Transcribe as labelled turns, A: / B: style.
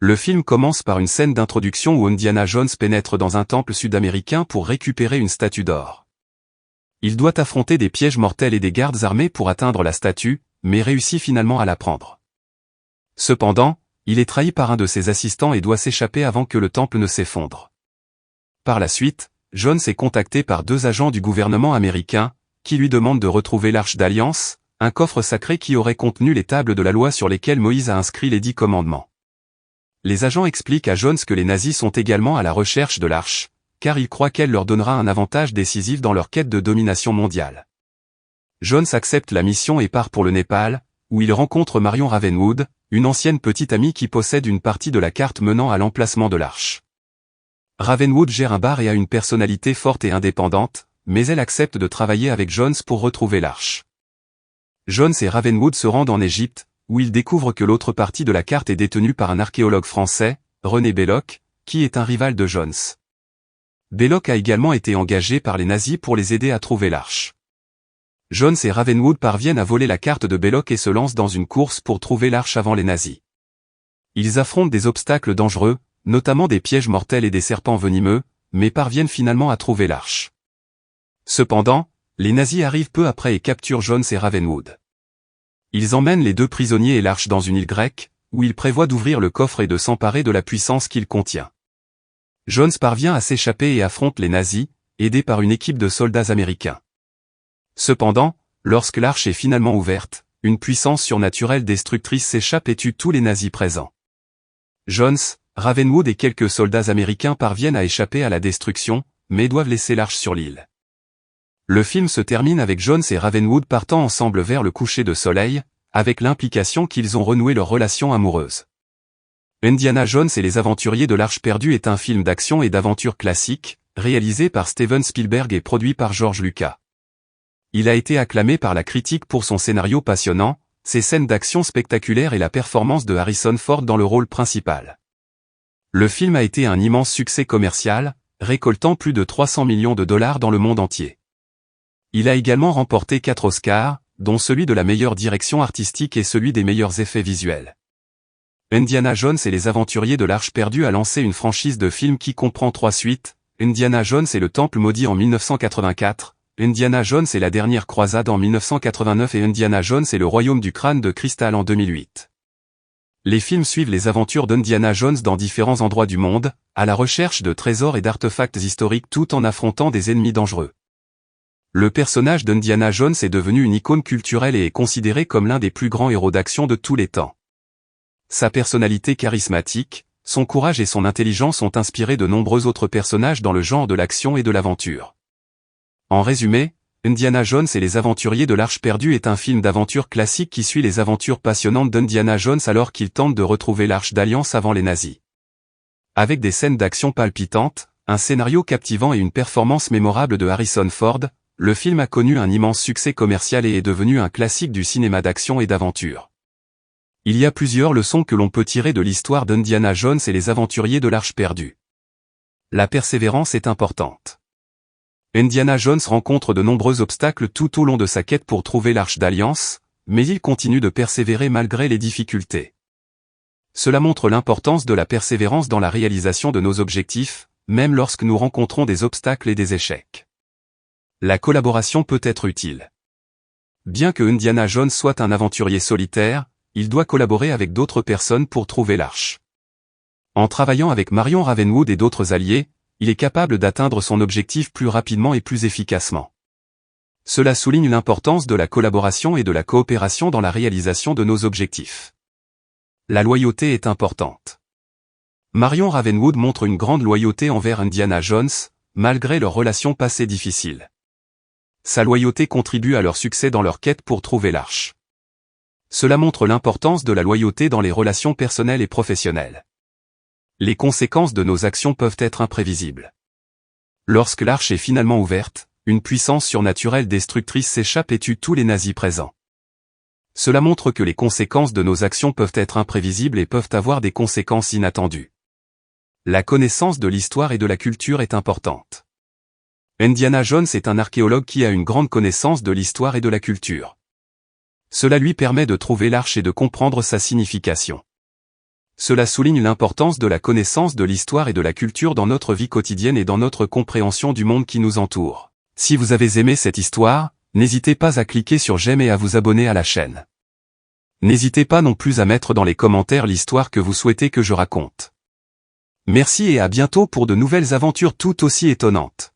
A: Le film commence par une scène d'introduction où Indiana Jones pénètre dans un temple sud-américain pour récupérer une statue d'or. Il doit affronter des pièges mortels et des gardes armés pour atteindre la statue, mais réussit finalement à la prendre. Cependant, il est trahi par un de ses assistants et doit s'échapper avant que le temple ne s'effondre. Par la suite, Jones est contacté par 2 agents du gouvernement américain, qui lui demandent de retrouver l'Arche d'Alliance, un coffre sacré qui aurait contenu les tables de la loi sur lesquelles Moïse a inscrit les 10 commandements. Les agents expliquent à Jones que les nazis sont également à la recherche de l'Arche, car ils croient qu'elle leur donnera un avantage décisif dans leur quête de domination mondiale. Jones accepte la mission et part pour le Népal, où il rencontre Marion Ravenwood, une ancienne petite amie qui possède une partie de la carte menant à l'emplacement de l'Arche. Ravenwood gère un bar et a une personnalité forte et indépendante, mais elle accepte de travailler avec Jones pour retrouver l'Arche. Jones et Ravenwood se rendent en Égypte, où ils découvrent que l'autre partie de la carte est détenue par un archéologue français, René Belloc, qui est un rival de Jones. Belloc a également été engagé par les nazis pour les aider à trouver l'Arche. Jones et Ravenwood parviennent à voler la carte de Belloc et se lancent dans une course pour trouver l'Arche avant les nazis. Ils affrontent des obstacles dangereux, notamment des pièges mortels et des serpents venimeux, mais parviennent finalement à trouver l'Arche. Cependant, les nazis arrivent peu après et capturent Jones et Ravenwood. Ils emmènent les 2 prisonniers et l'Arche dans une île grecque, où ils prévoient d'ouvrir le coffre et de s'emparer de la puissance qu'il contient. Jones parvient à s'échapper et affronte les nazis, aidé par une équipe de soldats américains. Cependant, lorsque l'Arche est finalement ouverte, une puissance surnaturelle destructrice s'échappe et tue tous les nazis présents. Jones, Ravenwood et quelques soldats américains parviennent à échapper à la destruction, mais doivent laisser l'Arche sur l'île. Le film se termine avec Jones et Ravenwood partant ensemble vers le coucher de soleil, avec l'implication qu'ils ont renoué leur relation amoureuse. Indiana Jones et les aventuriers de l'Arche perdue est un film d'action et d'aventure classique, réalisé par Steven Spielberg et produit par George Lucas. Il a été acclamé par la critique pour son scénario passionnant, ses scènes d'action spectaculaires et la performance de Harrison Ford dans le rôle principal. Le film a été un immense succès commercial, récoltant plus de 300 millions de dollars dans le monde entier. Il a également remporté 4 Oscars, dont celui de la meilleure direction artistique et celui des meilleurs effets visuels. Indiana Jones et les aventuriers de l'Arche perdue a lancé une franchise de films qui comprend 3 suites, Indiana Jones et le Temple maudit en 1984, Indiana Jones et la dernière croisade en 1989 et Indiana Jones et le royaume du crâne de cristal en 2008. Les films suivent les aventures d'Indiana Jones dans différents endroits du monde, à la recherche de trésors et d'artefacts historiques tout en affrontant des ennemis dangereux. Le personnage d'Indiana Jones est devenu une icône culturelle et est considéré comme l'un des plus grands héros d'action de tous les temps. Sa personnalité charismatique, son courage et son intelligence ont inspiré de nombreux autres personnages dans le genre de l'action et de l'aventure. En résumé, Indiana Jones et les aventuriers de l'Arche perdue est un film d'aventure classique qui suit les aventures passionnantes d'Indiana Jones alors qu'il tente de retrouver l'Arche d'Alliance avant les nazis. Avec des scènes d'action palpitantes, un scénario captivant et une performance mémorable de Harrison Ford, le film a connu un immense succès commercial et est devenu un classique du cinéma d'action et d'aventure. Il y a plusieurs leçons que l'on peut tirer de l'histoire d'Indiana Jones et les aventuriers de l'Arche perdue. La persévérance est importante. Indiana Jones rencontre de nombreux obstacles tout au long de sa quête pour trouver l'Arche d'Alliance, mais il continue de persévérer malgré les difficultés. Cela montre l'importance de la persévérance dans la réalisation de nos objectifs, même lorsque nous rencontrons des obstacles et des échecs. La collaboration peut être utile. Bien que Indiana Jones soit un aventurier solitaire, il doit collaborer avec d'autres personnes pour trouver l'Arche. En travaillant avec Marion Ravenwood et d'autres alliés, il est capable d'atteindre son objectif plus rapidement et plus efficacement. Cela souligne l'importance de la collaboration et de la coopération dans la réalisation de nos objectifs. La loyauté est importante. Marion Ravenwood montre une grande loyauté envers Indiana Jones, malgré leurs relations passées difficiles. Sa loyauté contribue à leur succès dans leur quête pour trouver l'Arche. Cela montre l'importance de la loyauté dans les relations personnelles et professionnelles. Les conséquences de nos actions peuvent être imprévisibles. Lorsque l'Arche est finalement ouverte, une puissance surnaturelle destructrice s'échappe et tue tous les nazis présents. Cela montre que les conséquences de nos actions peuvent être imprévisibles et peuvent avoir des conséquences inattendues. La connaissance de l'histoire et de la culture est importante. Indiana Jones est un archéologue qui a une grande connaissance de l'histoire et de la culture. Cela lui permet de trouver l'Arche et de comprendre sa signification. Cela souligne l'importance de la connaissance de l'histoire et de la culture dans notre vie quotidienne et dans notre compréhension du monde qui nous entoure. Si vous avez aimé cette histoire, n'hésitez pas à cliquer sur j'aime et à vous abonner à la chaîne. N'hésitez pas non plus à mettre dans les commentaires l'histoire que vous souhaitez que je raconte. Merci et à bientôt pour de nouvelles aventures tout aussi étonnantes.